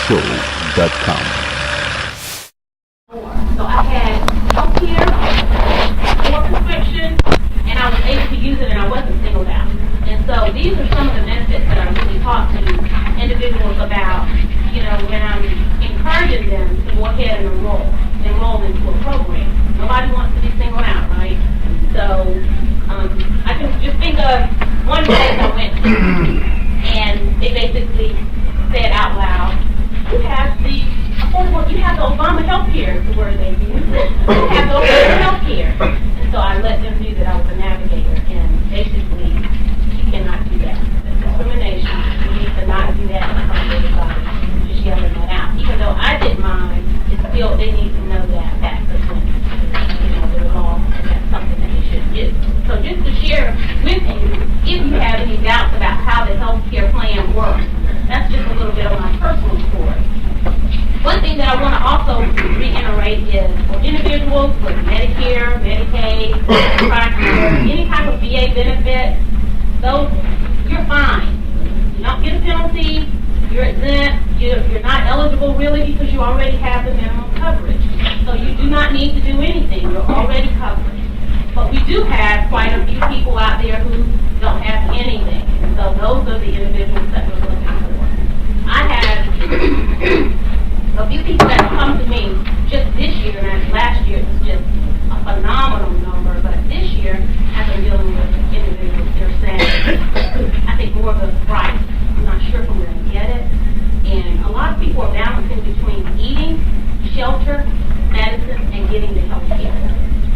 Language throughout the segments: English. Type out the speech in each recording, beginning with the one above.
thedailycalshow.com. So I had healthcare, or prescription, and I was able to use it, and I wasn't singled out. And so these are some of the benefits that I really talk to individuals about, when I'm encouraging them to go ahead and enroll into a program. Nobody wants to be singled out, right? So I can just think of one place I went to, and they basically said out loud, you have the Obama health care, is the word they use. You have the Obama health care. And so I let them do that. I was a navigator, and basically, you cannot do that. That's discrimination. You need to not do that in front of everybody. Just yelling that out. Even though I didn't mind, it's still, they need to know that that's the thing. The law, and that's something that they should do. So just to share with you, if you have any doubts about how the health care plan works, that's just a little bit of my personal story. One thing that I want to also reiterate is for individuals with Medicare, Medicaid, Medicare, any type of VA benefit, those, you're fine. You don't get a penalty, you're exempt, you're not eligible really because you already have the minimum coverage. So you do not need to do anything, you're already covered. But we do have quite a few people out there who don't have anything. And so those are the individuals that we're looking for. I have a few people that have come to me just this year, and last year it was just a phenomenal number, but this year, as I'm dealing with individuals, they're saying, I think more of the price. I'm not sure if I'm going to get it. And a lot of people are balancing between eating, shelter, medicine, and getting the health care.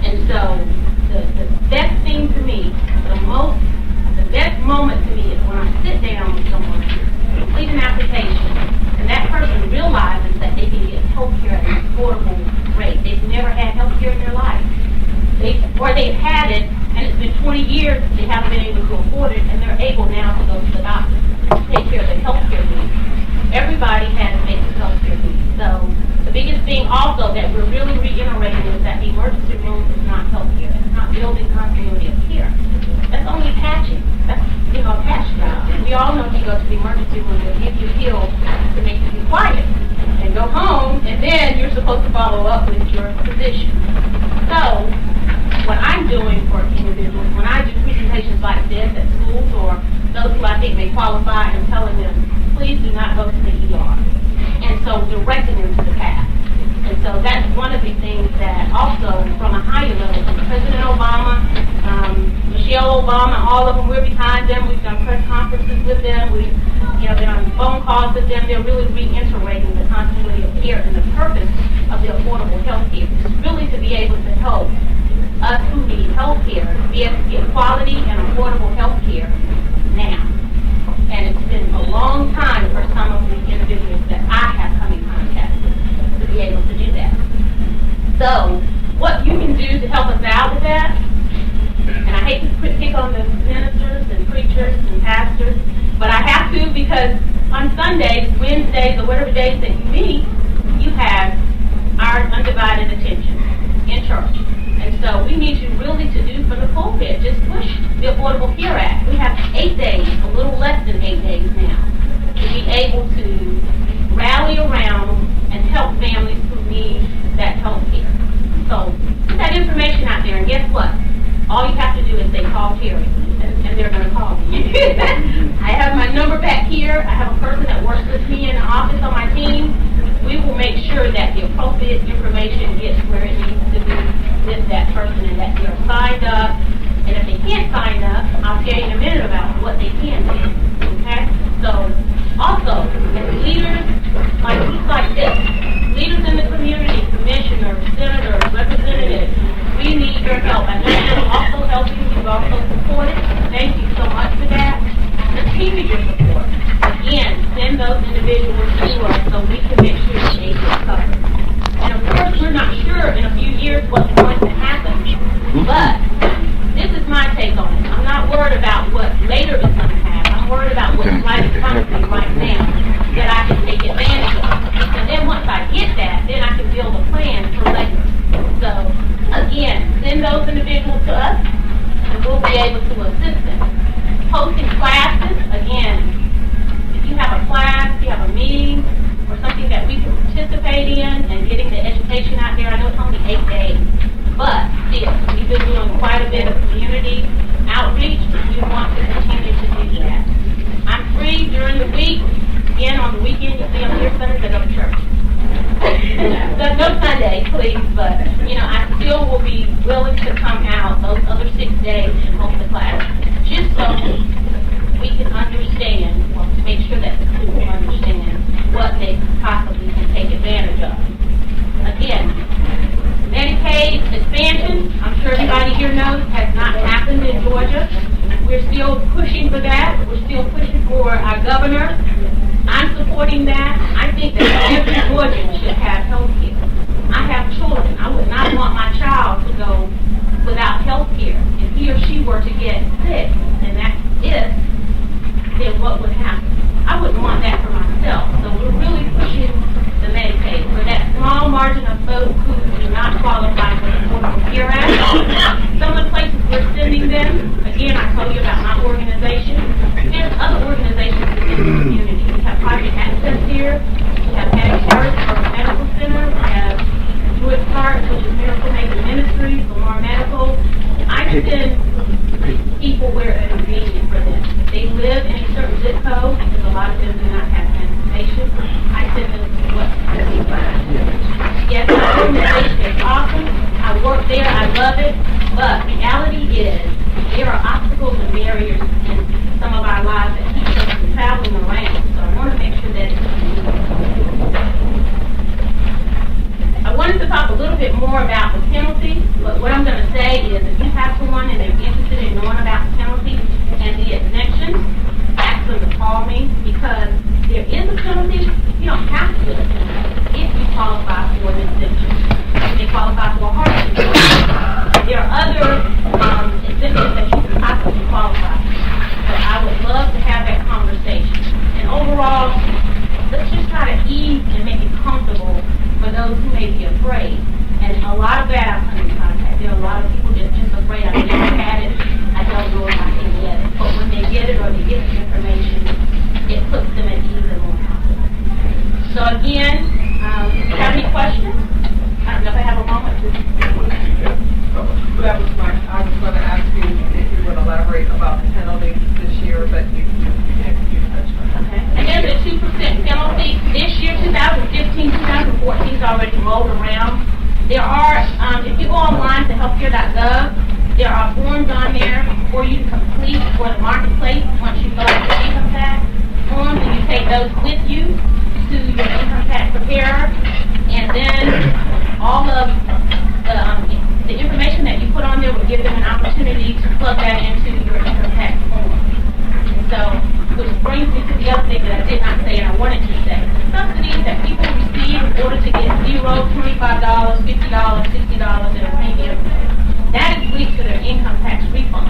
And so the best thing to me, the best moment to me is when I sit down with someone, complete an application, and that person realizes that they can get health care at an affordable rate. They've never had health care in their life. Or they've had it, and it's been 20 years, they haven't been able to afford it, and they're able now to go to the doctor to take care of their health care needs. Everybody has basic health care needs. So the biggest thing also that we're really reiterating is that the emergency room is not health care. It's not building continuity of care. That's only patching. That's, a patch job. And we all know if you go to the emergency room, they'll give you pills to make you be quiet and go home, and then you're supposed to follow up with your physician. So what I'm doing for individuals, when I do presentations like this at schools or those who I think may qualify, I'm telling them, please do not go to the ER. And so directing them to the path. And so that's one of the things that also, from a higher level, from President Obama, Michelle Obama, all of them, we're behind them. We've done press conferences with them. We've been on phone calls with them. They're really reiterating the continuity of care and the purpose of the affordable health care. It's really to be able to help us who need health care to be able to get quality and affordable health care now. And it's been a long time for some of the individuals that I have come in contact with to be able to do that. So, what you can do to help us out with that, and I hate to pick on the ministers and preachers and pastors, but I have to because on Sundays, Wednesdays, or whatever days that you meet, you have our undivided attention in church. And so we need you really to do for the pulpit, just push the Affordable Care Act. We have 8 days, a little less than 8 days now, to be able to rally around and help families who need that health care. So put that information out there, and guess what? All you have to do is say, call Terry, and they're going to call me. I have my number back here. I have a person that works with me in the office on my team. We will make sure that the appropriate information gets where it needs to be with that person and that they're signed up. And if they can't sign up, I'll tell you in a minute about what they can do. Okay? So, also, as leaders like this, leaders in the community, commissioners, senators, representatives, we need your help. I know you're also helping. You've also supported. Thank you so much for that. Continue your support. Again, send those individuals to us so we can make sure that they get covered. And of course, we're not sure in a few years what's going to happen. But this is my take on it. I'm not worried about what later is going to happen. I'm worried about what's right in front of me right now that I can take advantage of. And then once I get that, then I can build a plan for later. So, again, send those individuals to us. But still, we've been doing quite a bit of community outreach, and we want to continue to do that. I'm free during the week. Again, on the weekend, you see I'm here Sundays, I go to church. So no Sunday, please, but, I still will be willing to come out those other 6 days and host the class, just so we can understand, well, to make sure that the people understand what they possibly can take advantage of. Again, Medicaid expansion, I'm sure everybody here knows, has not happened in Georgia. We're still pushing for that. We're still pushing for our governor. I'm supporting that. I think that every Georgian should have health care. I have children. I would not want my child to go without health care. If he or she were to get sick, and that's it, then what would happen? I wouldn't want that for myself. So we're really pushing the Medicaid. For that small margin of folks who do not qualify for the Affordable Care Act, some of the places we're sending them, again, I told you about my organization. There's other organizations in the community. We have Project Access here. We have Patty Harris for the Medical Center. We have Druid Park, which is Miracle Maker Ministries, Lamar Medical. I send people where it's convenient for them. If they live in a certain zip code, because a lot of them do not have transportation, I send them to what? Yes, my organization is awesome. I work there. I love it. But reality is, there are obstacles and barriers in some of our lives that keep us from traveling around. So I want to make sure that it's I wanted to talk a little bit more about the penalty, but what I'm going to say is if you have someone and they're interested in knowing about the penalty and the exemptions, ask them to call me, because there is a penalty. You don't have to do a penalty if you qualify for an exemption. You may qualify for a hardship. There are other exemptions that you can possibly qualify for. So I would love to have that conversation. And overall, let's just try to ease and make it comfortable for those who may be afraid. And a lot of that I've come in contact. There are a lot of people that are just afraid. I've never had it. I don't know if I can get it. But when they get it or they get the information, it puts them at ease and more comfortable. So again, if you have any questions, I don't know if I have a moment to. That was I was going to ask you if you would elaborate about the penalty this year, but you touched on it. Okay. And there's a 2% penalty. This year, 2015, 2014 is already rolled around. There are, if you go online to healthcare.gov, there are forms on there for you to complete for the marketplace once you fill out your income tax forms, and you take those with you to your income tax preparer. And then all of the information that you put on there will give them an opportunity to plug that into your income tax form. And so, which brings me to the other thing that I did not say and I wanted to say. The subsidies that people receive in order to get $0, $25, $50, $60 in a premium, that is linked to their income tax refund.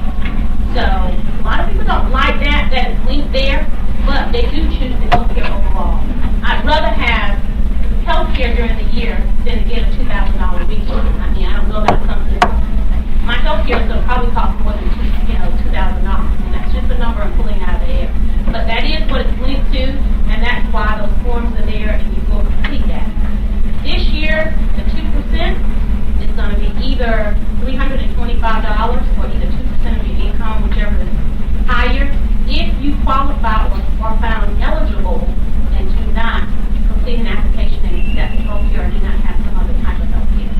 So, a lot of people don't like that it's linked there, but they do choose the health care overall. I'd rather have health care during the year than to get a $2,000 refund. I mean, I don't know about something. My health care is going to probably cost more than $2,000, and that's just a number I'm pulling out of the air. But that is what it's linked to, and that's why those forms are there, and you go complete that. This year, the 2% is going to be either $325 or either 2% of your income, whichever is higher, if you qualify or are found eligible and do not complete an application and accept health care or do not have some other type of health care.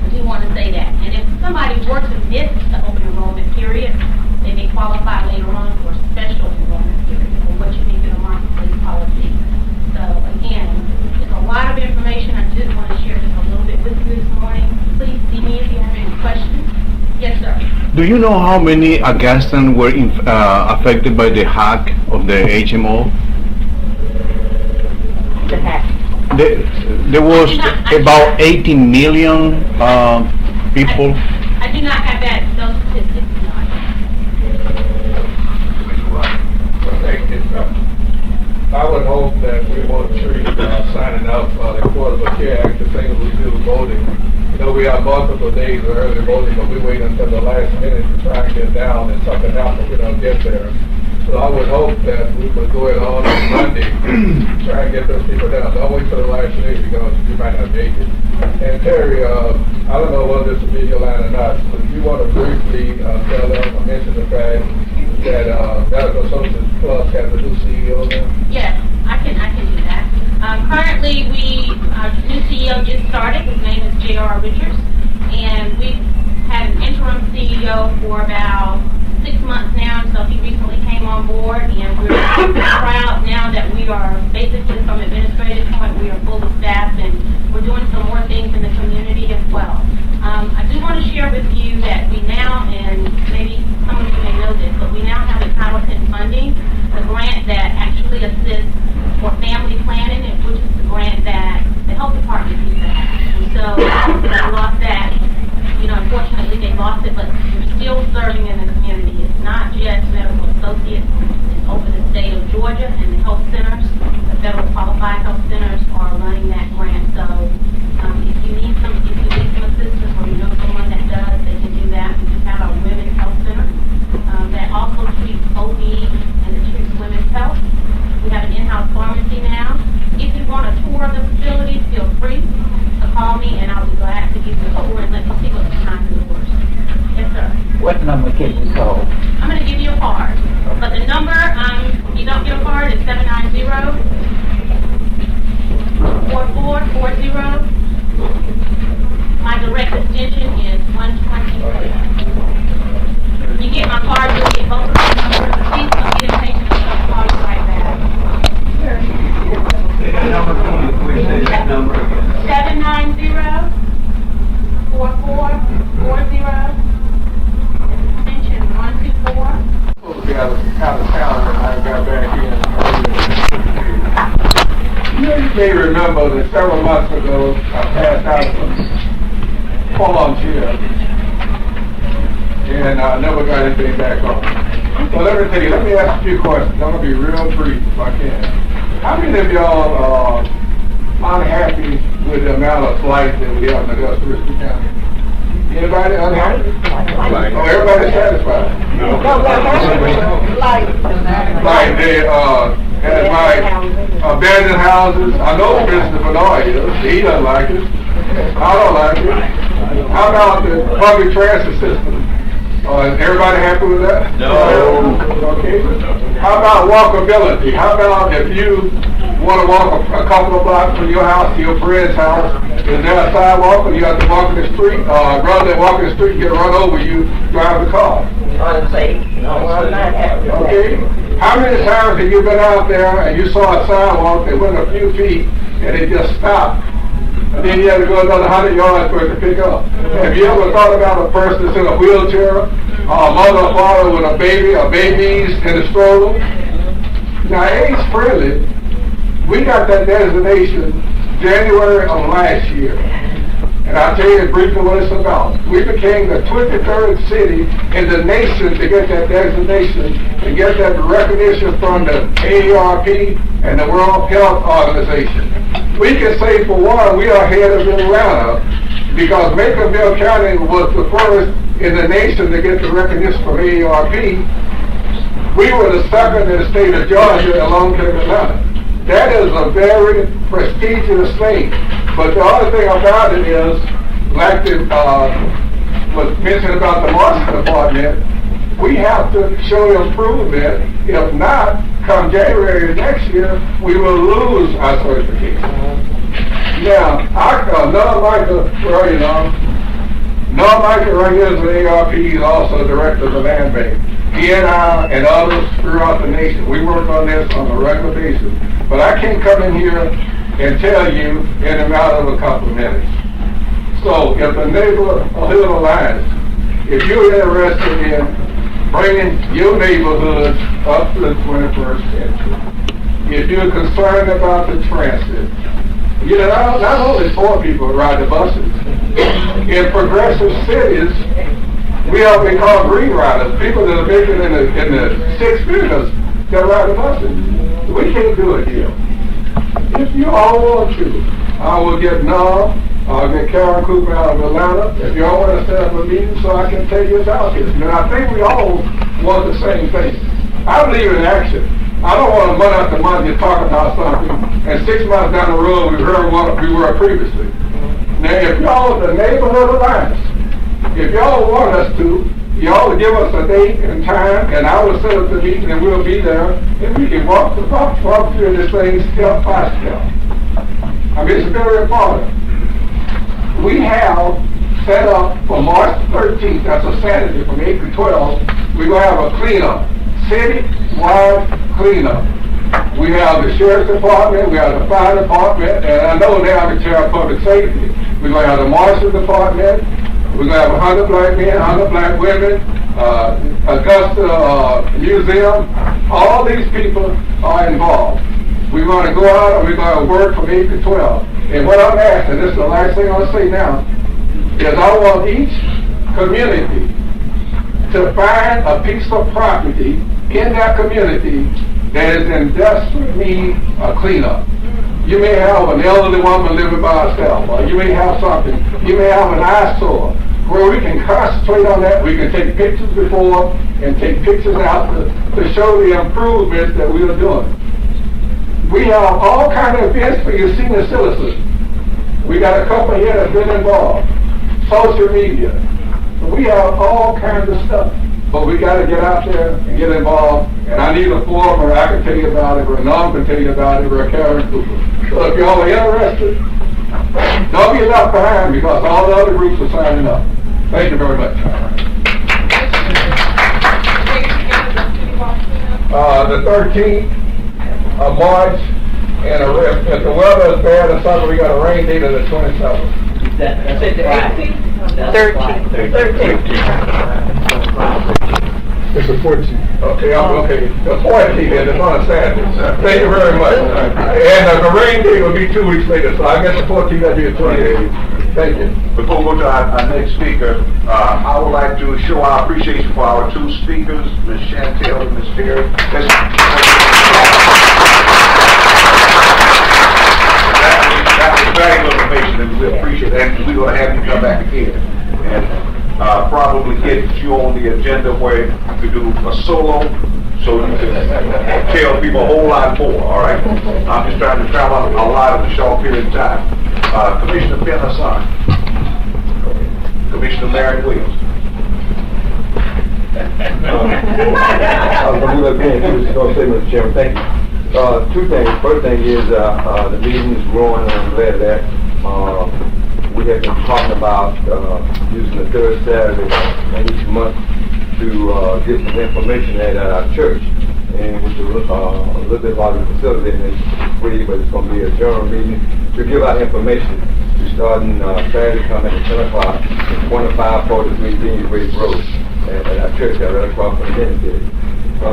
I do want to say that. And if somebody were to miss the open enrollment period, they may qualify later on for a special enrollment period, or what you may get a marketplace policy. So again, it's a lot of information. I just want to share just a little bit with you this morning. Please see me if you have any questions. Yes, sir. Do you know how many Augustans were affected by the hack of the HMO? The hack. There was about 18 million people. I do not have those statistics. I would hope that we won't treat signing up the Affordable Care Act the same as we do voting. We have multiple days of early voting, but we wait until the last minute to try and get down, and something happens, we don't get there. So I would hope that we would go it on Monday, try and get those people down. Don't wait till the last day because you might not make it. And Terry, I don't know whether this will be your line or not, but if you want to briefly tell them or mention the fact that Medical Associates Plus has a new CEO now? Yes, I can do that. Currently, our new CEO just started. His name is J.R. Richards, and we've had an interim CEO for about 6 months now, so he recently came on board, and we're proud now that we are basically, from an administrative point, we are fully staffed, and we're doing some more things in the community as well. I do want to share with you that we now, and maybe some of you may know this, but we now have a Title X funding, the grant that actually assists for family planning, which is the grant that the health department used to have. And so they lost that. Unfortunately, they lost it, but we're still serving in the community. It's not just medical associates. It's over the state of Georgia and the health centers. The federal qualified health centers are running that grant. So if you need some assistance or you know someone that does, they can do that. We just have our women's health center that also treats OB and it treats women's health. We have an in-house pharmacy now. If you want a tour of the facility, feel free to call me and I'll be glad to give you a tour and let you see what's behind the doors. Yes, sir. What number can you call? I'm going to give you a card. But the number, if you don't get a card, is 790-4440. My direct extension is 124. When you get my card, you'll get both of my numbers. Please don't get impatient and I'll call you right back. That number, please say that number again. 790-4440. Extension 124. Supposed to be out of town when I got back in. You may remember that several months ago, I passed out some forms here, and I never got anything back on. So let me tell you, let me ask a few questions. I'm going to be real brief if I can. How many of y'all are unhappy with the amount of flights that we have in Augusta, Richmond County? Anybody unhappy? Oh, everybody's satisfied? No. Like they, at my abandoned houses, I know Mr. Bernard is, he doesn't like it. I don't like it. How about the public transit system? Is everybody happy with that? No. Okay. How about walkability? How about if you want to walk a couple of blocks from your house to your friend's house, is there a sidewalk or you have to walk in the street? Rather than walking the street and get run over, you drive the car. Unsafe. No, I'm not happy. Okay. How many times have you been out there and you saw a sidewalk that went a few feet and it just stopped? And then you had to go another 100 yards for it to pick up. Have you ever thought about a person that's in a wheelchair, a mother or father with a baby, or babies in a stroller? Now, age friendly, we got that designation January of last year. And I'll tell you briefly what it's about. We became the 23rd city in the nation to get that designation, to get that recognition from the AARP and the World Health Organization. We can say for one, we are ahead of Atlanta because Macon-Ville County was the first in the nation to get the recognition from AARP. We were the second in the state of Georgia along with Atlanta. That is a very prestigious thing. But the other thing about it is, like was mentioned about the marketing department, we have to show improvement. If not, come January next year, we will lose our certification. Now, Non-Michael right here is an ARP, he's also the director of the land bank. He and I and others throughout the nation, we work on this on a regular basis. But I can't come in here and tell you in a matter of a couple of minutes. So if the neighborhood alliance, if you're interested in bringing your neighborhood up to the 21st century, if you're concerned about the transit, not only poor people ride the buses. In progressive cities, we have what we call green riders, people that are making in the six figures that ride the buses. We can't do it here. If you all want to, I will get Nom, I'll get Karen Cooper out of Atlanta. If you all want to set up a meeting so I can take you out here. And I think we all want the same thing. I believe in action. I don't want to month after month just talk about something, and 6 months down the road we've heard what we were previously. Now, if y'all, the neighborhood alliance, if y'all want us to, y'all give us a date and time, and I will set up the meeting, and we'll be there, and we can walk through this thing step by step. I mean, it's very important. We have set up for March 13th, that's a Saturday, from 8 to 12, we're going to have a cleanup, city-wide cleanup. We have the sheriff's department, we have the fire department, and I know they have the chair of public safety. We're going to have the marshal's department, we're going to have 100 black men, 100 black women, Augusta Museum. All these people are involved. We're going to go out and we're going to work from 8 to 12. And what I'm asking, this is the last thing I'll say now, is I want each community to find a piece of property in that community that is in desperate need of cleanup. You may have an elderly woman living by herself, or you may have something, you may have an eyesore, where we can concentrate on that. We can take pictures before and take pictures after to show the improvements that we are doing. We have all kinds of events for your senior citizens. We got a couple here that's been involved. Social media. We have all kinds of stuff. But we got to get out there and get involved. And I need a forum where I can tell you about it, where Norm can tell you about it, where Karen Cooper. So if y'all are interested, don't be left behind because all the other groups are signing up. Thank you very much. The 13th of March, and if the weather is bad or something, we got a rain date of the 27th. That's it, right. 13th. It's the 14th. Okay, okay. The 14th is on a Saturday. Thank you very much. And the rain date will be 2 weeks later, so I guess the 14th will be the 28th. Thank you. Before we go to our next speaker, I would like to show our appreciation for our two speakers, Ms. Chantel and Ms. Perry. That was valuable information, and we appreciate that. And we're going to have you come back again and probably get you on the agenda where you could do a solo, so you can tell people a whole lot more. All right. I'm just trying to travel a lot in a short period of time. Commissioner Penn Hassan. Commissioner Larry Williams. I'm going to do that again. Just going to say, Mr. Chairman, thank you. Two things. First thing is the meeting is growing, and I'm glad of that. We have been talking about using the third Saturday in each month to get some information at our church, and which is a little bit about the facility, and it's free, but it's going to be a general meeting to give out information. We're starting Saturday coming at 10 o'clock at 2543 Dean Ridge Road at our church right across from the Dennis. I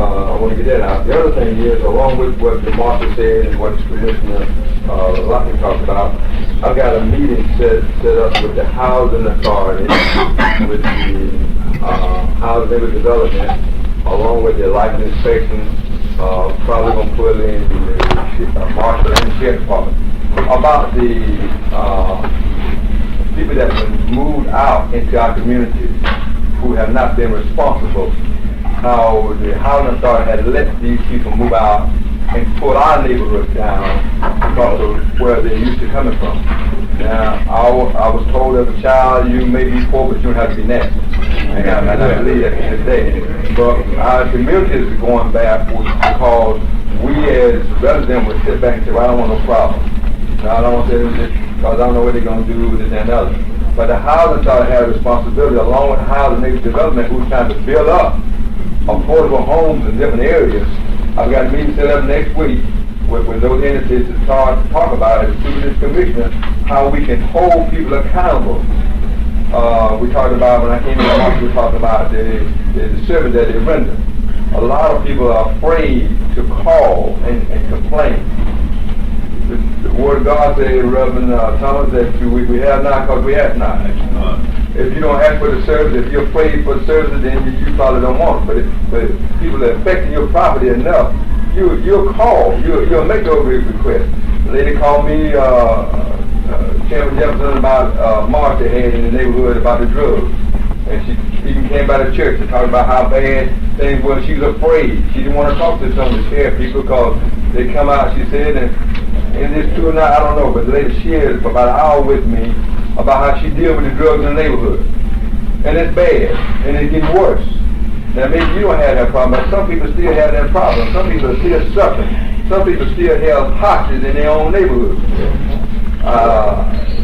want to get that out. The other thing is, along with what the marshal said and what Commissioner Lockett talked about, I've got a meeting set up with the Housing Authority, with the Housing Labor Development, along with the life inspection, probably going to put in the marshal and the sheriff department, about the people that have been moved out into our communities who have not been responsible. How the Housing Authority had let these people move out and pull our neighborhood down because of where they used to coming from. Now, I was told as a child, you may be poor, but you don't have to be nasty. And I believe that to this day. But our community is going backwards because we as residents would sit back and say, well, I don't want no problem. Now, I don't want to say this because I don't know what they're going to do, this and other. But the Housing Authority has a responsibility, along with Housing Labor Development, who's trying to build up affordable homes in different areas. I've got a meeting set up next week with those entities to talk about it, through this commissioner, how we can hold people accountable. We talked about, when I came in, we talked about the service that they render. A lot of people are afraid to call and complain. The Word of God says, Reverend Thomas, that we have not because we have not. If you don't ask for the service, if you're afraid for the service, then you probably don't want it. But if people are affecting your property enough, you'll call, you'll make those requests. The lady called me, Chairman Jefferson, about March they had in the neighborhood about the drugs. And she even came by the church and talked about how bad things were. She was afraid. She didn't want to talk to some of the scared people because they come out, she said, and it's true or not, I don't know, but the lady shared for about an hour with me about how she deals with the drugs in the neighborhood. And it's bad, and it's getting worse. Now maybe you don't have that problem, but some people still have that problem. Some people are still suffering. Some people still held hostage in their own neighborhood.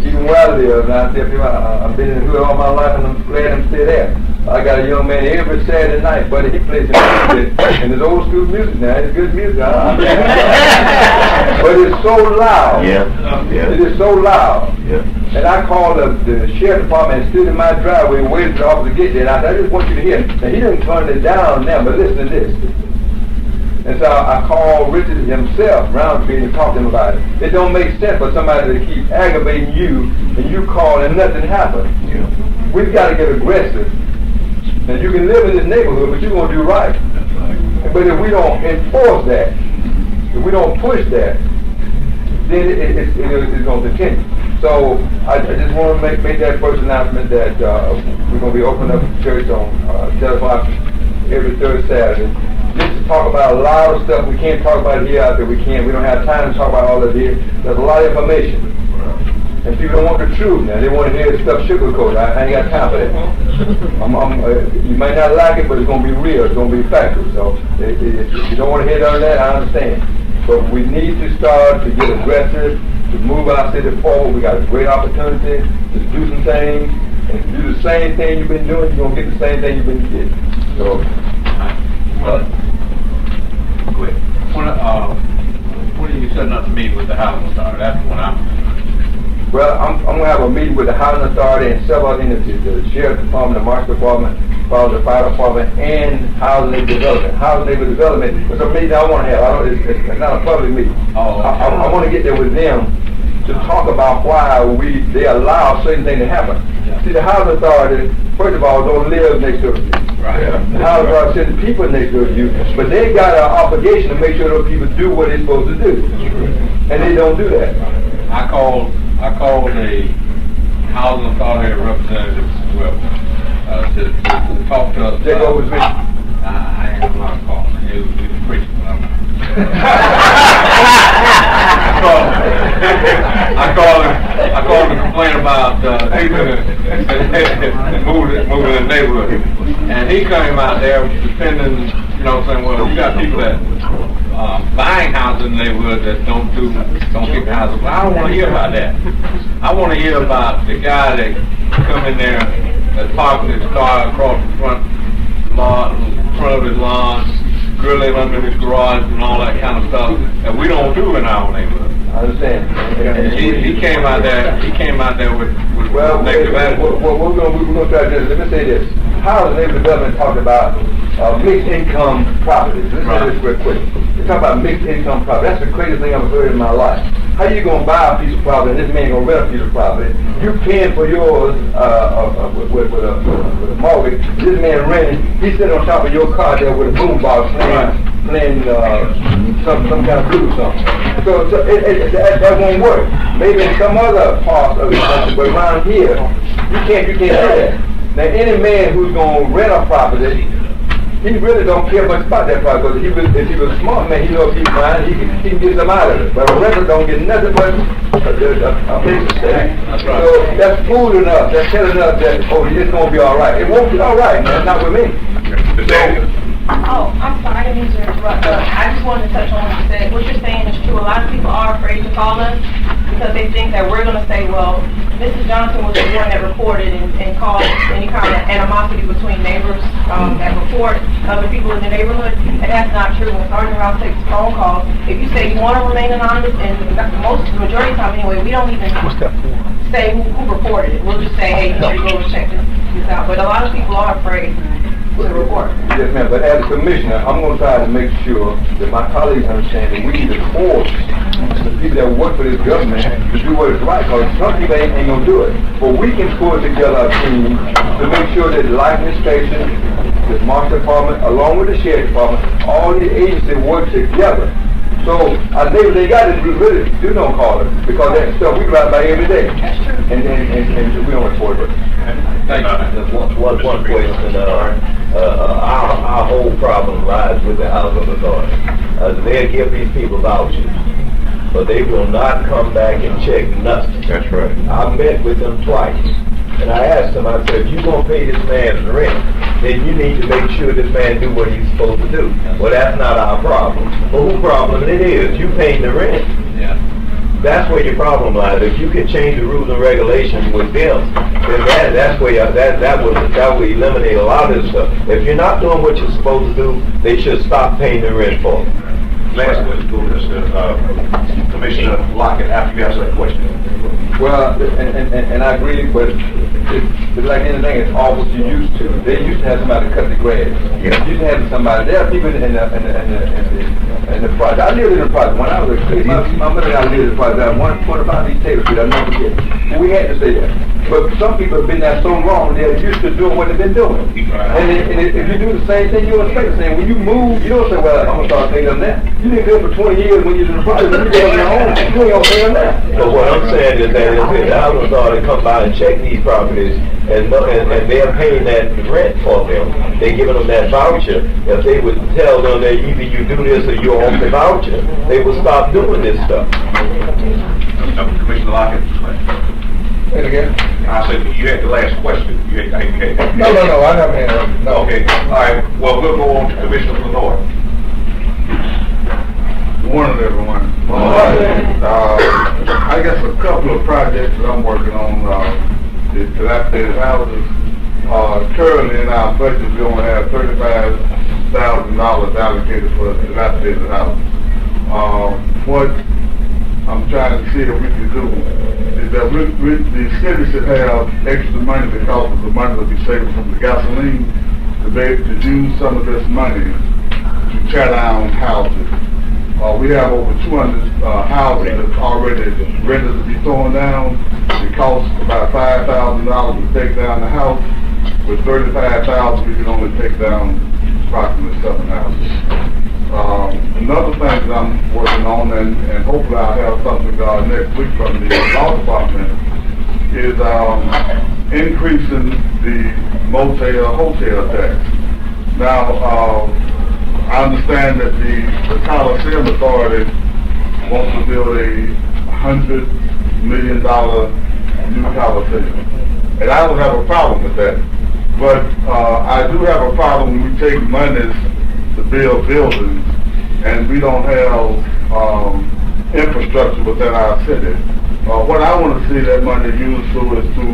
Even where I live, and I tell people I've been in the hood all my life, and I'm glad I'm still there. I got a young man every Saturday night, buddy. He plays some music, and it's old school music now. It's good music. But it's so loud. It is so loud. And I called the sheriff department and stood in my driveway and waited for the officer to get there. And I said, I just want you to hear. Now, he didn't turn it down now, but listen to this. And so I called Richard himself, Roundtree, and talked to him about it. It don't make sense for somebody to keep aggravating you, and you call and nothing happens. We've got to get aggressive. Now, you can live in this neighborhood, but you're going to do right. But if we don't enforce that, if we don't push that, then it's going to continue. So I just want to make that first announcement that we're going to be opening up the church on 10 o'clock every third Saturday. Just to talk about a lot of stuff. We can't talk about it here out there. We don't have time to talk about all of it here. There's a lot of information. And people don't want the truth now. They want to hear stuff sugarcoated. I ain't got time for that. You might not like it, but it's going to be real. It's going to be factual. So if you don't want to hear none of that, I understand. But we need to start to get aggressive, to move our city forward. We got a great opportunity to do some things. And to do the same thing you've been doing, you're going to get the same thing you've been getting. So, go ahead. When are you setting up the meeting with the housing authority? That's when well, I'm going to have a meeting with the housing authority and several entities, the sheriff department, the marshal department, the fire department, and housing development. Housing development is a meeting I want to have. It's not a public meeting. I want to get there with them to talk about why they allow certain things to happen. See, the housing authority, first of all, don't live next door to you. Right. The housing authority sends people next door to you, but they got an obligation to make sure those people do what they're supposed to do. And they don't do that. I called the housing authority representatives to talk to us. Take over with me. I ain't a lot of calls. It was preaching. I called to complain about moving in the neighborhood. And he came out there defending, saying, well, you got people that buying houses in the neighborhood that don't keep the houses. Well, I don't want to hear about that. I want to hear about the guy that come in there that parked his car across the front of his lawn, grilling under his garage and all that kind of stuff that we don't do in our neighborhood. I understand. And he came out there with negative attitude. Well, we're going to try this. Let me say this. Housing neighborhood development talked about mixed income properties. Let's say this real quick. They talk about mixed income property. That's the craziest thing I've ever heard in my life. How you going to buy a piece of property and this man going to rent a piece of property? You're paying for yours with a mortgage. This man renting. He's sitting on top of your car there with a boombox playing some kind of blues song. So that won't work. Maybe in some other parts of the country, but around here, you can't do that. Now, any man who's going to rent a property, he really don't care much about that property. Because if he was a smart man, he knows if he's buying, he can get some out of it. But a renter don't get nothing but a place to stay. That's right. So that's food enough. That's telling us that, it's going to be all right. It won't be all right, man. Not with me. Oh, I'm sorry, I didn't mean to interrupt, but I just wanted to touch on what you said. What you're saying is true. A lot of people are afraid to call us because they think that we're going to say, well, Mrs. Johnson was the one that reported and caused any kind of animosity between neighbors that report other people in the neighborhood, and that's not true. When Sergeant Rouse takes phone calls, if you say you want to remain anonymous, and the majority of the time anyway, we don't even say who reported it. We'll just say, hey, you better go and check this out. But a lot of people are afraid to report. Yes, ma'am. But as a commissioner, I'm going to try to make sure that my colleagues understand that we need to force the people that work for this government to do what is right, because some people ain't going to do it. But we can pull together a team to make sure that the life station, the marshal department, along with the sheriff department, all these agencies work together So our neighbors, they got to really do no calling because that stuff we drive by every day. And we don't report it. Thank you. Just one question, our whole problem lies with the housing authority. They'll give these people vouchers, but they will not come back and check nothing. That's right. I met with them twice, and I asked them, I said, if you're going to pay this man rent, then you need to make sure this man do what he's supposed to do. Well, that's not our problem. But whose problem it is? You paying the rent. Yeah. That's where your problem lies. If you can change the rules and regulations with them, then that's where that will eliminate a lot of this stuff. If you're not doing what you're supposed to do, they should stop paying the rent for it. Last question, Mr. Commissioner Lockett, after you answer that question. Well, and I agree, but it's like anything, it's all what you used to. They used to have somebody cut the grass. Yeah. Used to have somebody. There are people in the project. I lived in the project when I was a kid. My mother and I lived in the project. I 125 East Taylor Street. I never forget. We had to stay there. But some people have been there so long, they're used to doing what they've been doing. And if you do the same thing, you'll expect the same. When you move, you don't say, well, I'm going to start paying them that. You didn't do it for 20 years when you're in the project. You go on your own. You ain't going to pay them that. But what I'm saying is that if the housing authority come by and check these properties and they're paying that rent for them, they're giving them that voucher. If they would tell them that either you do this or you're on the voucher, they would stop doing this stuff. Commissioner Lockett. Say it again. I said, you had the last question. You had. No, I haven't had it. No. Okay, all right, well, we'll go on to Commissioner Lenore. Good morning, everyone. I guess a couple of projects that I'm working on, the dilapidated houses. Currently in our budget, we only have $35,000 allocated for dilapidated houses. What I'm trying to see if we can do is that the city should have extra money because of the money that we save from the gasoline to be able to use some of this money to tear down houses. We have over 200 houses that's already ready to be torn down. It costs about $5,000 to take down the house. With $35,000, we can only take down approximately 7 houses. Another thing that I'm working on, and hopefully I'll have something next week from the law department, is increasing the hotel tax. Now, I understand that the Coliseum Authority wants to build a $100 million new Coliseum. And I don't have a problem with that. But I do have a problem when we take monies to build buildings and we don't have infrastructure within our city. What I want to see that money used to is to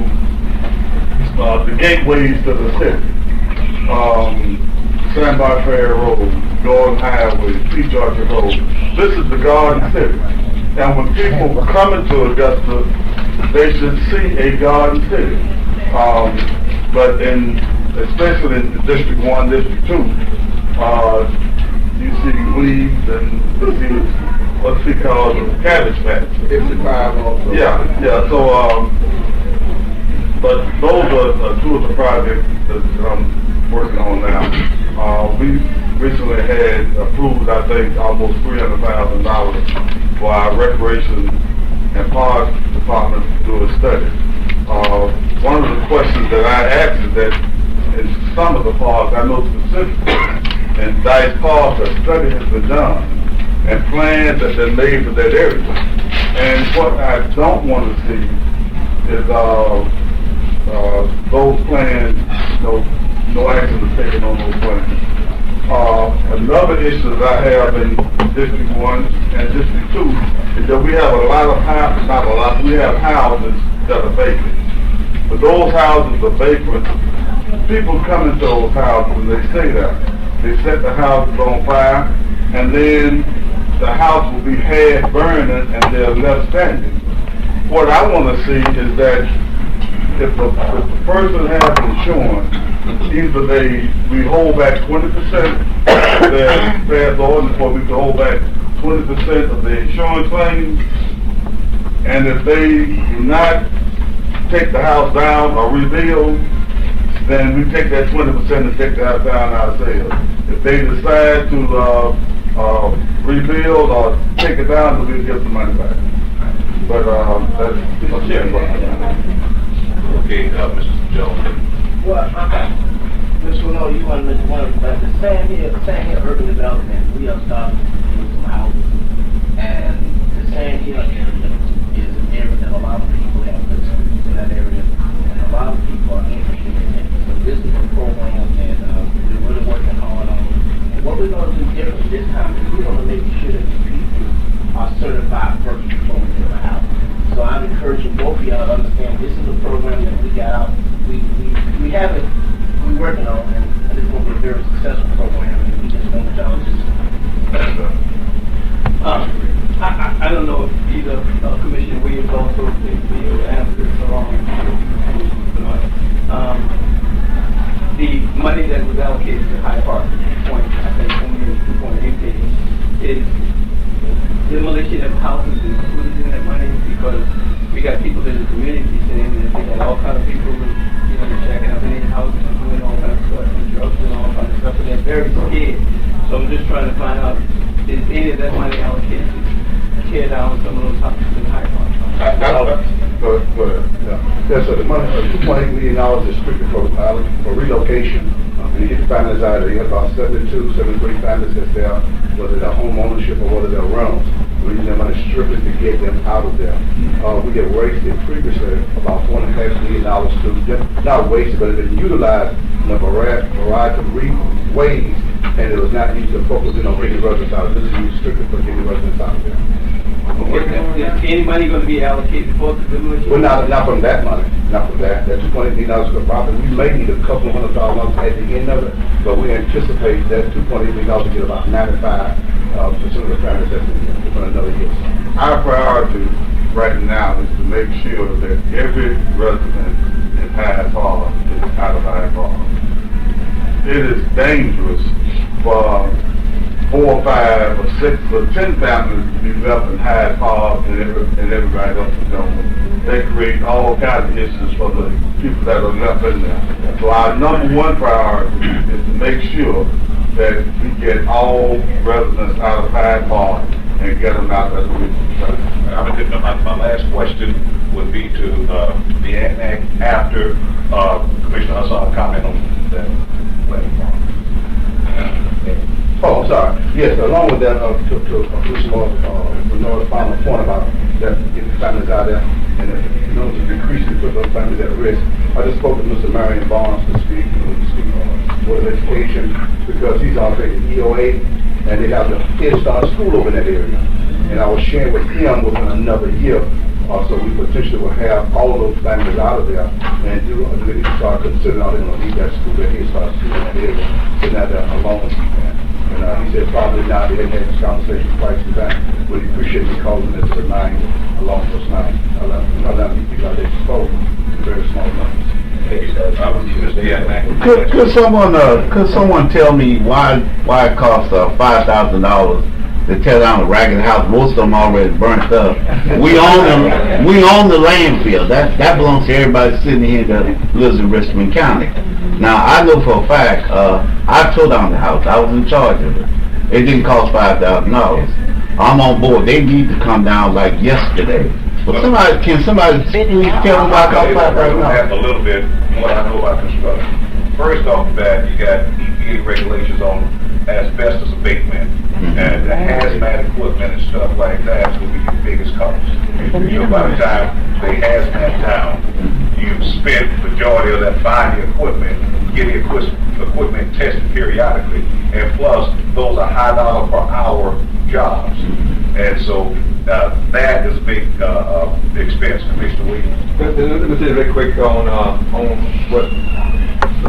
the gateways to the city. Sandbar Ferry Road, Gordon Highway, Peach Orchard Road. This is the Garden City. And when people come into Augusta, they should see a Garden City. But especially in District 1, District 2, you see weeds and you see what's he called cabbage patch. 55 also. Yeah, so, but those are two of the projects that I'm working on now. We recently had approved, I think, almost $300,000 for our recreation and parks department to do a study. One of the questions that I asked is that in some of the parks, I know specifically, in Dice Park, a study has been done and plans have been made for that area. And what I don't want to see is those plans, no action is taken on those plans. Another issue that I have in District 1 and District 2 is that we have a lot of houses, not a lot, we have houses that are vacant. But those houses are vacant. People come into those houses and they stay there. They set the houses on fire and then the house will be half burning and they're left standing. What I want to see is that if the person has insurance, either we hold back 20% of their past ordinance, or we can hold back 20% of the insurance claims, and if they do not take the house down or rebuild, then we take that 20% and take the house down ourselves. If they decide to rebuild or take it down, so we'll get the money back. But, that's, Okay, Mr. Jones. Well, Mr. Renaud, you want to one about the sand here urban development, we have started with some houses. And the sand hill area is an area that a lot of people have lived in that area. And a lot of people are interested in it. So this is a program that we're really working hard on. And what we're going to do different this time is we're going to make sure that the people are certified first before we build a house. So I'm encouraging both of y'all to understand this is a program that we got out. We have it, we're working on, and it's going to be a very successful program. And we just want y'all to just. I don't know if either Commissioner Williams also thinks we will answer this along. The money that was allocated to High Park, I think only 2.8 billion, is demolition of houses included in that money, because we got people in the community saying that they got all kinds of people, checking out their houses and doing all kinds of stuff, and drugs and all kinds of stuff, and they're very scared. So I'm just trying to find out, is any of that money allocated to tear down some of those houses in High Park? Yeah, so the money, $2.8 million is strictly for relocation. When you get the families out of there, you have about 73 families that's there, whether they're home ownership or whether they're rentals. We're using that money strictly to get them out of there. We get wasted previously about $4.5 million to, not wasted, but it been utilized in a variety of ways, and it was not used to focus on getting residents out. This is used strictly for getting residents out of there. Is any money going to be allocated for the demolition? Well, not from that money, not from that. That $2.8 million for profit. We may need a couple $100,000 at the end of it, but we anticipate that $2.8 million to get about 95% of the families that's in another year. our priority right now is to make sure that every resident in Hyde Park is out of Hyde Park. It is dangerous for 4 or 5 or 6 or 10 families to be left in Hyde Park and everybody else is going. They create all kinds of issues for the people that are left in there. So our number one priority is to make sure that we get all residents out of Hyde Park and get them out of the My last question would be to the ANAC after Commissioner Hassan comment on that platform. Oh, I'm sorry. Yes, along with that, Bernard's final point about that getting families out there and to decrease and put those families at risk. I just spoke to Mr. Marion Barnes to speak Board of Education, because he's operating EOA and they have the Head Start school over in that area. And I was sharing with him within another year, so we potentially will have all of those families out of there and they start considering how they're going to leave that school, that Head Start school in that area, sitting out there alone. And he said probably not, they hadn't had this conversation twice a time, but he appreciated me calling this to remind along those lines. I love these people out there spoke in very small numbers. Could someone tell me why it costs $5,000 to tear down a ragged house? Most of them already burnt up. We own the landfill. That belongs to everybody sitting here that lives in Richmond County. Now I know for a fact, I tore down the house. I was in charge of it. It didn't cost $5,000. I'm on board. They need to come down like yesterday. But can somebody please tell me why it cost $5,000? A little bit what I know about construction. First off the bat, you got EPA regulations on asbestos abatement, and the hazmat equipment and stuff like that will be your biggest cost. By the time they hazmat down, you've spent the majority of that buying the equipment, getting equipment tested periodically, and plus those are high dollar per hour jobs, and so that is a big expense, Commissioner Williams. Let me say very quick on what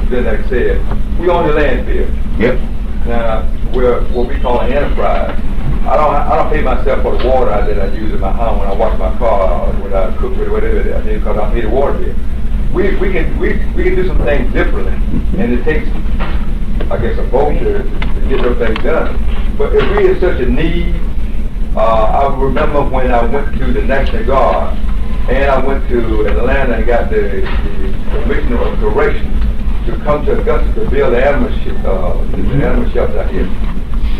Mr. said. We own the landfill. Yep. Now, we're what we call an enterprise. I don't pay myself for the water that I use in my home when I wash my car, when I cook with whatever it is, because I pay the water bill. We can do some things differently, and it takes, I guess, a vulture to get those things done. But if we in such a need, I remember when I went to the National Guard, and I went to Atlanta and got the Commissioner of Corrections to come to Augusta to build the animal shelter out here.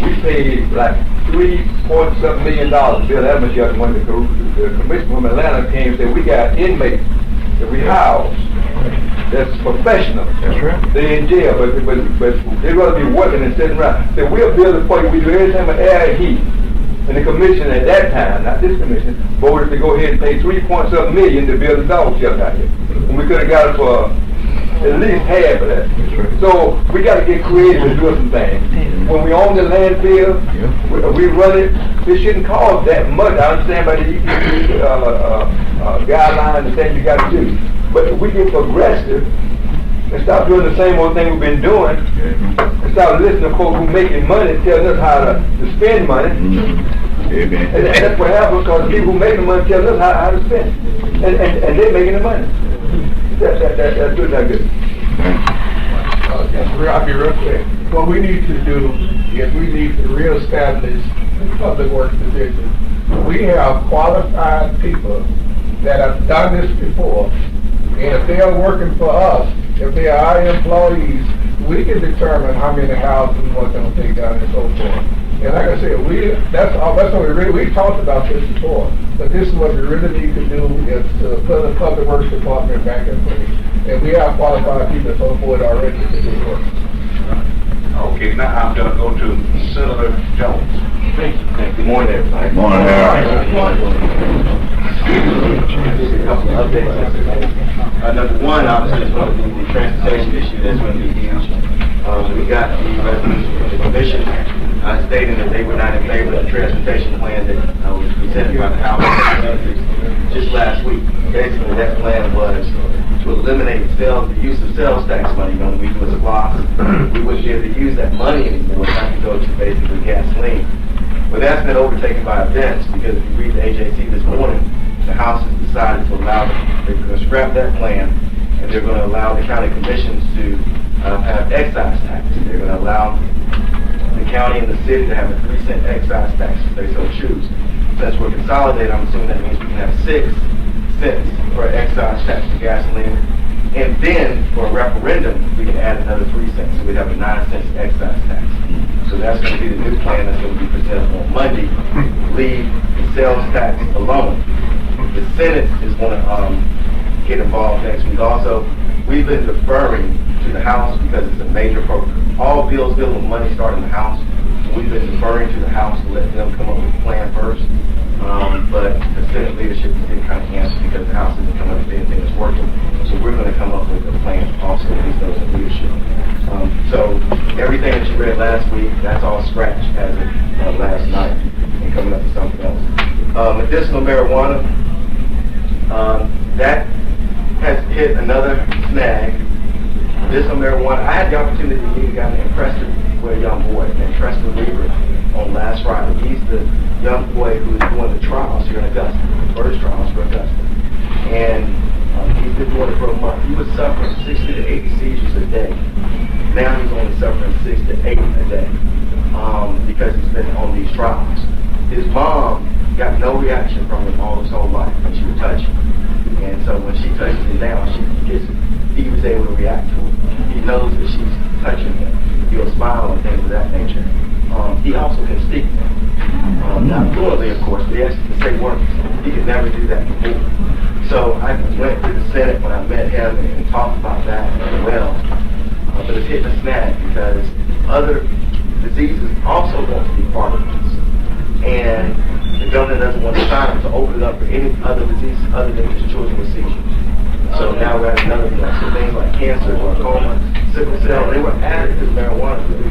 we paid like $3.7 million to build that much when the commission from Atlanta came and said, we got inmates that we house. That's professional. That's right. They're in jail, but they're going to be working and sitting around. They will build it for you. We do everything with air and heat. And the commission at that time, not this commission, voted to go ahead and pay $3.7 million to build a dog shelter out here. And we could have got it for at least half of that. So we got to get creative and do some things. When we own the landfill, we run it. It shouldn't cost that much. I understand by the guidelines and things you got to do. But if we get progressive and stop doing the same old thing we've been doing, and start listening to folks who making money telling us how to spend money. And that's what happens because the people who make the money tell us how to spend. And they're making the money. That's good, not good. I'll be real quick. What we need to do is we need to reestablish the public works division. We have qualified people that have done this before. And if they are working for us, if they are our employees, we can determine how many houses we want them to take down and so forth. And like I said, that's what we talked about this before. But this is what we really need to do is to put the public works department back in place. And we have qualified people and so forth already to do work. Okay, now I'm going to go to Senator Jones. Thank you. Good morning, everybody. Good morning, Harold. A couple of updates. Number one, obviously, is going to be the transportation issue that's going to be huge. We got the resolution from the commission stating that they were not in favor of the transportation plan that was presented by the House just last week. Basically, that plan was to eliminate the use of sales tax money. When we do as a block, we wouldn't be able to use that money anymore. It had to go to basically gasoline. But that's been overtaken by events because if you read the AJC this morning, the House has decided to allow they're going to scrap that plan and they're going to allow the county commissions to have excise tax. They're going to allow the county and the city to have a 3-cent excise tax if they so choose. Since we're consolidated, I'm assuming that means we can have 6 cents for excise tax for gasoline. And then for a referendum, we can add another 3 cents. So we'd have a 9 cents excise tax. So that's going to be the new plan that's going to be presented on Monday. Leave the sales tax alone. The Senate is going to get involved next week. Also, we've been deferring to the House because it's a major program. All bills dealing with money start in the House. We've been deferring to the House to let them come up with a plan first. But the Senate leadership is getting kind of antsy because the House isn't coming up with anything that's working. So we're going to come up with a plan also, at least those in leadership. So everything that you read last week, that's all scratched as of last night and coming up with something else. Medicinal marijuana, that has hit another snag. Medicinal marijuana, I had the opportunity to meet a guy named Preston, a young boy named Preston Weaver on last Friday. He's the young boy who's doing the trials here in Augusta, the first trials for Augusta. And he's been doing it for a month. He was suffering 60 to 80 seizures a day. Now he's only suffering 6 to 8 a day because he's been on these trials. His mom got no reaction from him all his whole life when she would touch him. And so when she touches him now, he was able to react to it. He knows that she's touching him. He'll smile and things of that nature. He also can speak. Not fluently, of course, but he has to say words. He could never do that before. So I went to the Senate when I met him and talked about that as well. But it's hitting a snag because other diseases also want to be part of this. And the governor doesn't want to sign them to open it up for any other diseases other than just children with seizures. So now we're at another one. So things like cancer, glaucoma, sickle cell, they were added to the marijuana bill.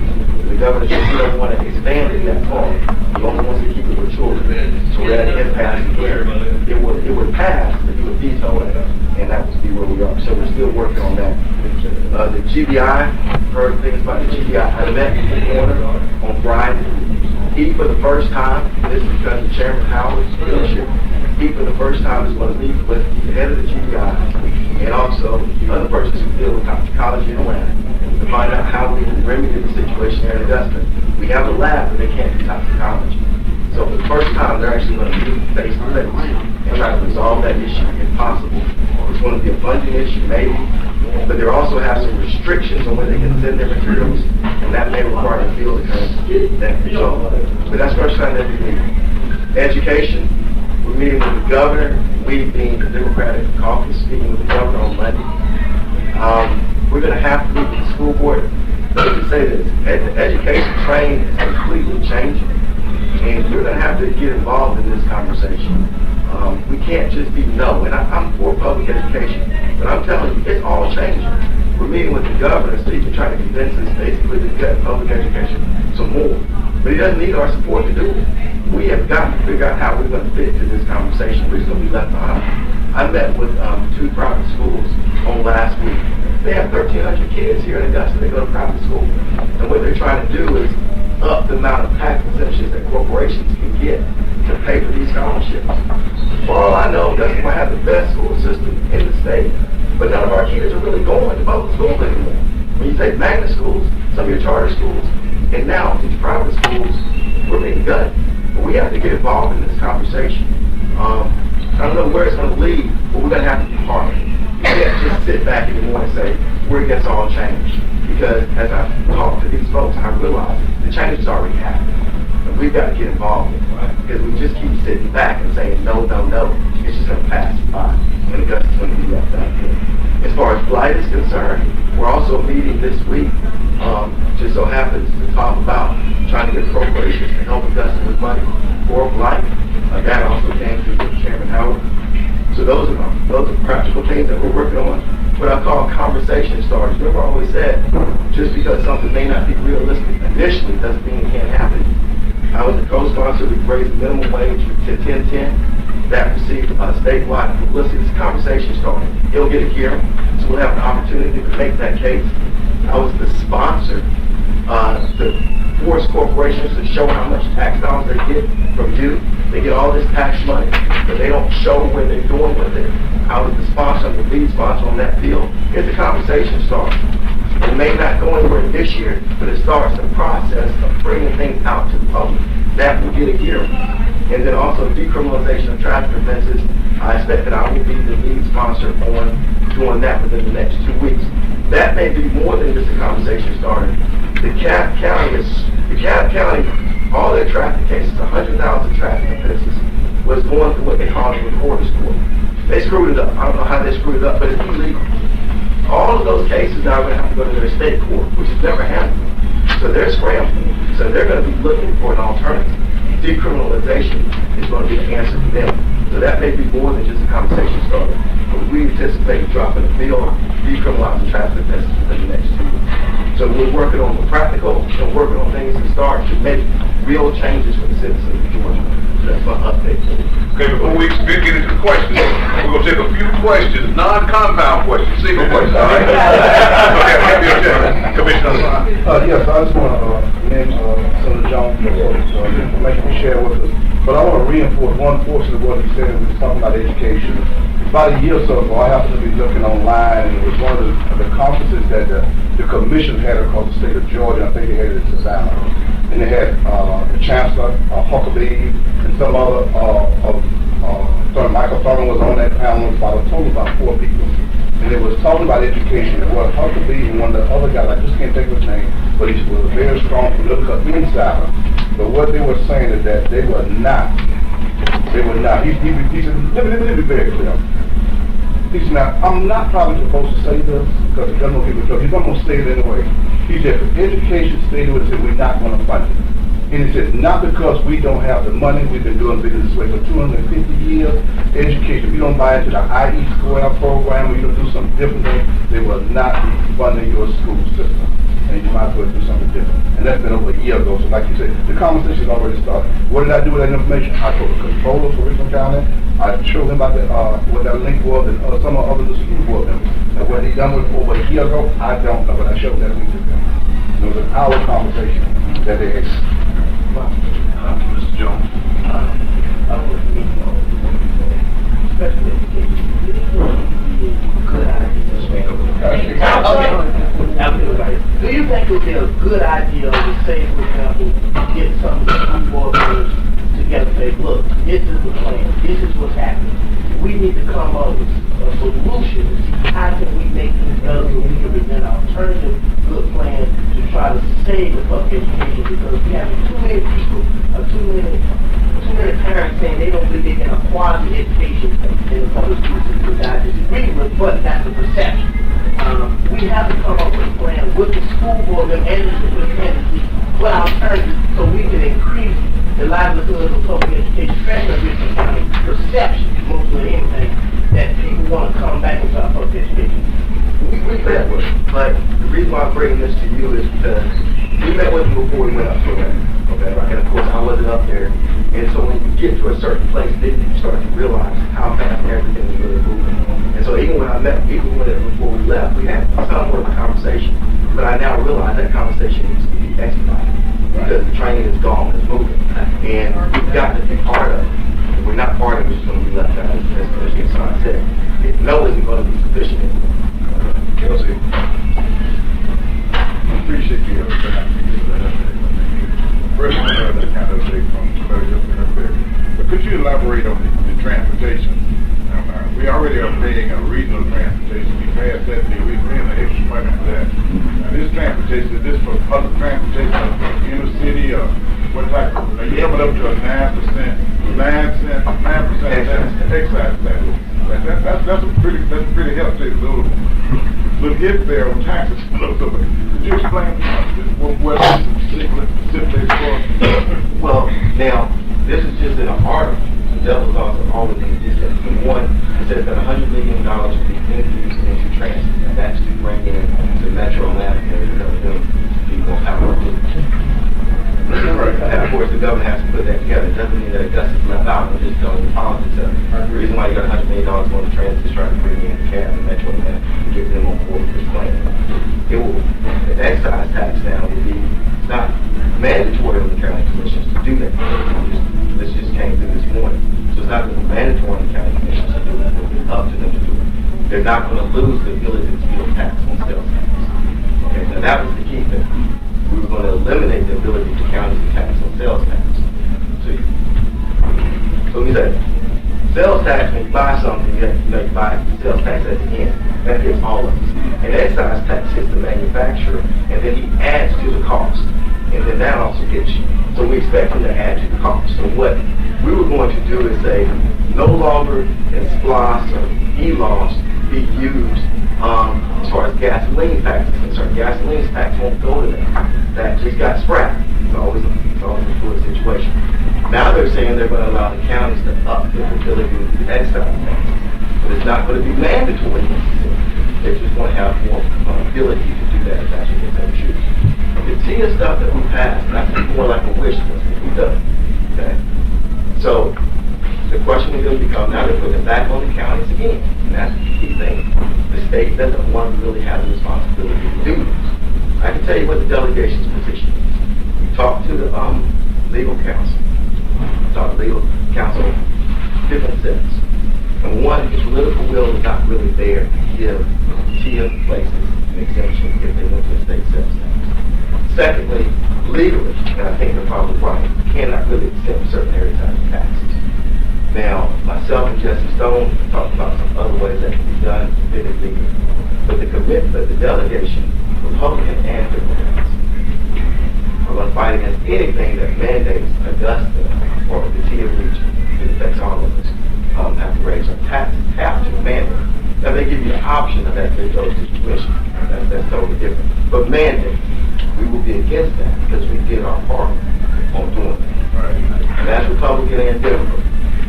The governor said he doesn't want to expand it that far. He only wants to keep it with children. So we're at an impasse here. It would pass if he would veto it, and that would be where we are. So we're still working on that. The GBI, heard things about the GBI. I met the corner on Friday. He, for the first time, this is because of Chairman Howard's leadership, he, for the first time, is going to meet with the head of the GBI and also other persons who deal with toxicology in Atlanta to find out how we can remedy the situation here in Augusta. We have a lab, but they can't do toxicology. So for the first time, they're actually going to meet face to face and try to resolve that issue if possible. It's going to be a funding issue, maybe, but there also have some restrictions on when they can send their materials, and that may require the field attorneys to get that resolved. But that's first time that we need. Education, we're meeting with the governor, we being the Democratic caucus, speaking with the governor on Monday. We're going to have to meet with the school board. Let me say this, the education training is completely changing, and we're going to have to get involved in this conversation. We can't just be no, and I'm for public education, but I'm telling you, it's all changing. We're meeting with the governor, so he can try to convince us basically to get public education some more. But he doesn't need our support to do it. We have got to figure out how we're going to fit into this conversation. We're just going to be left behind. I met with 2 private schools on last week. They have 1,300 kids here in Augusta. They go to private school. And what they're trying to do is up the amount of tax exemptions that corporations can get to pay for these scholarships. For all I know, Augusta might have the best school system in the state, but none of our kids are really going to public schools anymore. When you take magnet schools, some of your charter schools, and now these private schools, we're being gutted. But we have to get involved in this conversation. I don't know where it's going to lead, but we're going to have to be part of it. You can't just sit back anymore and say, we're against all change. Because as I talk to these folks, I realize the change has already happened. And we've got to get involved in it. Because we just keep sitting back and saying, no, no, no. It's just going to pass by. And Augusta's going to be left out there. As far as blight is concerned, we're also meeting this week, just so happens to talk about trying to get appropriations to help Augusta with money for blight. That also came through Chairman Howard. So those are practical things that we're working on. What I call conversation starters. Remember I always said, just because something may not be realistic initially doesn't mean it can't happen. I was the co-sponsor. We raised the minimum wage to 10.10. That received statewide publicity. It's a conversation starter. It'll get a hearing, so we'll have an opportunity to make that case. I was the sponsor to force corporations to show how much tax dollars they get from you. They get all this tax money, but they don't show where they're doing with it. I was the sponsor, the lead sponsor on that field. It's a conversation starter. It may not go anywhere this year, but it starts the process of bringing things out to the public. That will get a hearing. And then also decriminalization of traffic offenses. I expect that I will be the lead sponsor on doing that within the next 2 weeks. That may be more than just a conversation starter. The DeKalb County, all their traffic cases, 100,000 traffic offenses, was going through what they call the recorder's court. They screwed it up. I don't know how they screwed it up, but it's illegal. All of those cases now are going to have to go to their state court, which has never happened. So they're scrambling. So they're going to be looking for an alternative. Decriminalization is going to be the answer for them. So that may be more than just a conversation starter. But we anticipate dropping the field, decriminalizing traffic offenses within the next 2 weeks. So we're working on the practical and working on things to start to make real changes for the citizens of Georgia. So that's my update. Okay, before we get into the questions, we're going to take a few questions, non-compound questions, single questions. All right? Okay, Commissioner. Yes, I just want to commend Senator Jones for the information he shared with us. But I want to reinforce one portion of what he said. We was talking about education. About a year or so ago, I happened to be looking online, and it was one of the conferences that the commission had across the state of Georgia. I think they had it in Savannah. And they had the Chancellor, Huckabee, and some other, Michael Thurman was on that panel, about a total of about 4 people. And they was talking about education, and what Huckabee and one of the other guys, I just can't think of his name, but he was a very strong political insider. But what they were saying is that they were not. He said, let me be very clear. He said, now, I'm not probably supposed to say this, because it doesn't give a he's not going to say it anyway. He said, for education state, he said, we're not going to fund it. And he said, not because we don't have the money, we've been doing business this way for 250 years. Education, if you don't buy into the IE Square program, or you don't do something different, they will not be funding your school system. And you might as well do something different. And that's been over a year ago. So like you said, the conversation already started. What did I do with that information? I told the controller for Richmond County. I showed him about what that link was and some of the other school board members. And what he done with over a year ago, I don't know, but I showed that link to them. It was an hour conversation that they had. Mr. Jones. I was special education. Good idea. Do you think it would be a good idea to say, for example, get some of the school board members together and say, look, this is the plan, this is what's happening. We need to come up with a solution to see how can we make these save the public education because we have too many people, too many parents saying they don't believe they get a quality education in the public school system, which I disagree with, but that's a perception. We have to come up with a plan with the school board and the superintendent, what alternatives, so we can increase the livelihood of public education, especially with some kind of perception, most of anything, that people want to come back into our public education. We agree with that one, but the reason why I'm bringing this to you is because we met with them before we went up to that. Okay, right? And of course I wasn't up there, and so when you get to a certain place, then you start to realize how fast everything is really moving. And so even when I met people before we left, we had somewhat of a conversation, but I now realize that conversation needs to be expedited because the train is gone, it's moving, and we've got to be part of it. If we're not part of it, it's going to be left out, as Son said. It no isn't going to be sufficient anymore. Kelsey, I appreciate you every time you give that update. First, I heard that kind of update from somebody just up there. But could you elaborate on the transportation? We already are paying a regional transportation. We passed that deal. We're paying the extra money for that. Now, this transportation, is this for public transportation in the city or what type of? Are you coming up to a 9% excise tax? That's pretty healthy. Little hit there on taxes. Could you explain what this specifically is for? Well, now, this is just in a article. The devil's also all the things it says. One, it says that $100 million will be infused into transit. And that's to bring in the Metro Atlanta area to help them be more powerful. And of course, the government has to put that together. It doesn't mean that Augusta's left out and just telling the politics of it. The reason why you got $100 million going to transit is trying to bring in the CAB and Metro Atlanta and get them on board with this plan. It will, the excise tax now will be, it's not mandatory on the county commissions to do that. This just came through this morning. So it's not going to be mandatory on the county commissions to do it. It will be up to them to do it. They're not going to lose the ability to pay tax on sales tax. Okay, now that was the key thing. We were going to eliminate the ability for counties to tax on sales tax. So we said, sales tax, when you buy something, you buy sales tax at the end. That hits all of us. And excise tax hits the manufacturer, and then he adds to the cost. And then that also gets you. So we expect him to add to the cost. So what we were going to do is say, no longer can SPLOS or ELOS be used as far as gasoline tax is concerned. Gasoline tax won't go to that. That just got scrapped. It's always a fluid situation. Now they're saying they're going to allow the counties to up their ability to do excise tax. But it's not going to be mandatory necessarily. They just want to have more ability to do that if that's what they choose. The TIA stuff that we passed, that's more like a wish list that we done. Okay? So the question is going to become, now they're putting it back on the counties again. And that's the key thing. The state doesn't want to really have the responsibility to do this. I can tell you what the delegation's position is. We talked to the legal counsel. Talked to legal counsel different sets. And one, the political will is not really there to give TIA places an exemption if they went to a state sales tax. Secondly, legally, and I think they're probably right, you cannot really exempt certain areas out of taxes. Now, myself and Jesse Stone talked about some other ways that can be done legally. But the delegation, Republican and Democrats, are going to fight against anything that mandates Augusta or the TIA region, that affects all of us, have to raise our taxes, have to mandate. Now, they give you the option of that, they go to the commission. That's totally different. But mandate, we will be against that because we did our part on doing that. Right. And that's Republican and Democrat.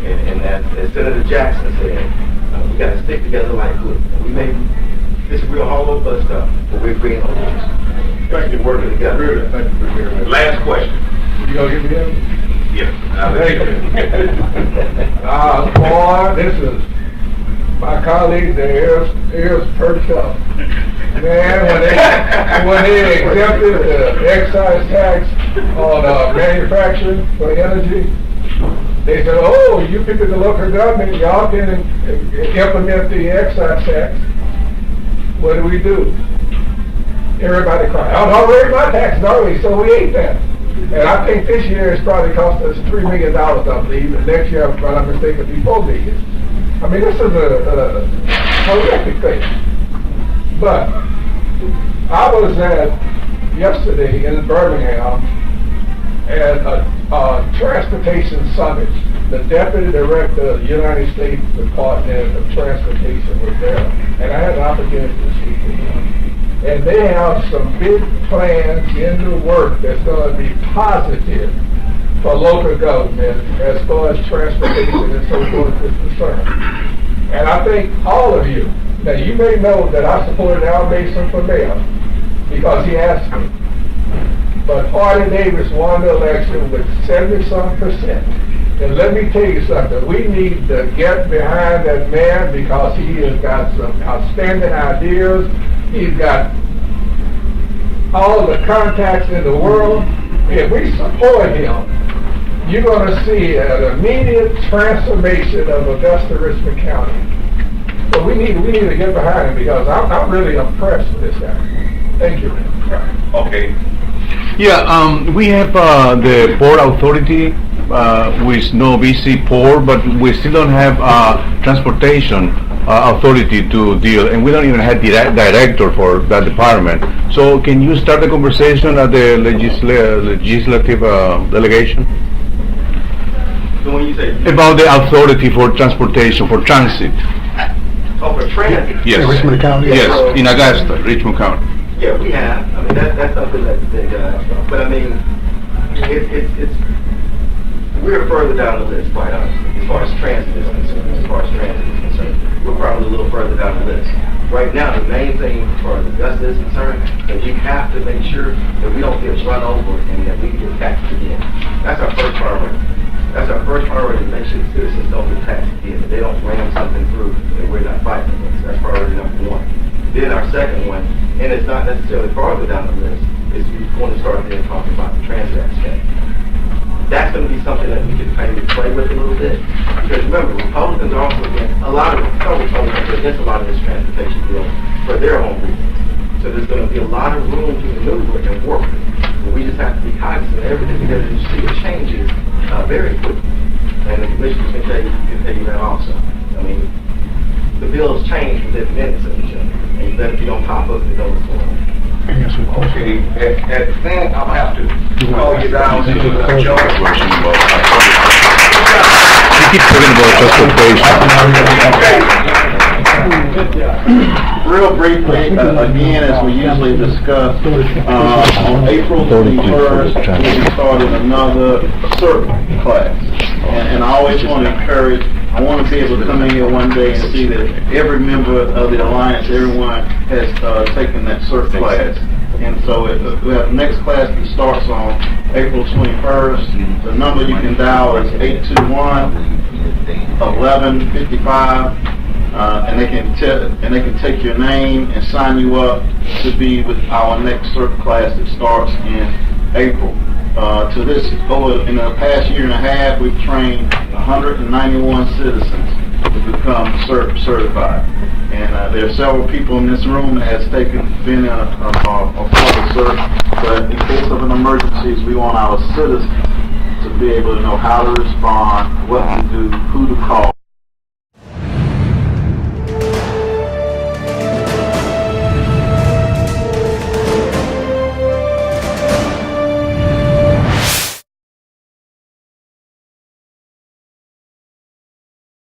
And as Senator Jackson said, we got to stick together like glue. We may disagree on all of us stuff, but we're agreeing on this. Thank you. Working together. Really, thank you for hearing that. Last question. You gonna give me that? Yeah. Thank you. Boy, this is my colleagues, their ears perked up. Man, when they exempted the excise tax on manufacturing for energy, they said, oh, you people in the local government, y'all can implement the excise tax. What do? Everybody cried, I'm not raising my taxes, are we? So we ain't that. And I think this year it's probably cost us $3 million, I believe, and next year, if I'm not mistaken, it'll be $4 million. I mean, this is a horrific thing. But I was at yesterday in Birmingham at a transportation summit. The Deputy Director of the United States Department of Transportation was there, and I had an opportunity to speak with him. And they have some big plans in the work that's going to be positive for local government as far as transportation and so forth is concerned. And I think all of you, now you may know that I supported Al Mason for mayor because he asked me. But Hardy Davis won the election with 70-some%. And let me tell you something, we need to get behind that man because he has got some outstanding ideas. He's got all the contacts in the world. If we support him, you're going to see an immediate transformation of Augusta, Richmond County. So we need to get behind him because I'm really impressed with this guy. Thank you. Okay. Yeah, we have the Port Authority with no BC Port, but we still don't have transportation authority to deal, and we don't even have director for that department. So can you start the conversation at the legislative delegation? So when you say about the authority for transportation, for transit? Oh, for transit? Yes. Richmond County? Yes, in Augusta, Richmond County. Yeah, we have. I mean, that's something that's been done. But I mean, it's we're further down the list, quite honestly, as far as transit is concerned. We're probably a little further down the list. Right now, the main thing as far as Augusta is concerned is we have to make sure that we don't get run over and that we get taxed again. That's our first priority. That's our first priority, to make sure the citizens don't get taxed again, that they don't ram something through that we're not fighting against. That's priority number one. Then our second one, and it's not necessarily farther down the list, is we want to start then talking about the transit aspect. That's going to be something that we can kind of play with a little bit. Because remember, Republicans are also against a lot of this transportation bill for their own reasons. So there's going to be a lot of room to maneuver and work. But we just have to be cognizant of everything because you see it changes very quickly. And the commissioners can tell you that also. I mean, the bills change within minutes of each other. And you better be on top of it to know what's going on. Okay, at then I'm gonna have to call you down to George. You keep talking about transportation. Real briefly, again, as we usually discuss, on April 21st, we started another CERT class. And I always want to encourage, I want to be able to come in here one day and see that every member of the Alliance, everyone has taken that CERT class. And so we have the next class that starts on April 21st. The number you can dial is 821-1155. And they can take your name and sign you up to be with our next CERT class that starts in April. To this, in the past year and a half, we've trained 191 citizens to become CERT certified. And there are several people in this room that has been a part of CERT. But in case of an emergency, we want our citizens to be able to know how to respond, what to do, who to call.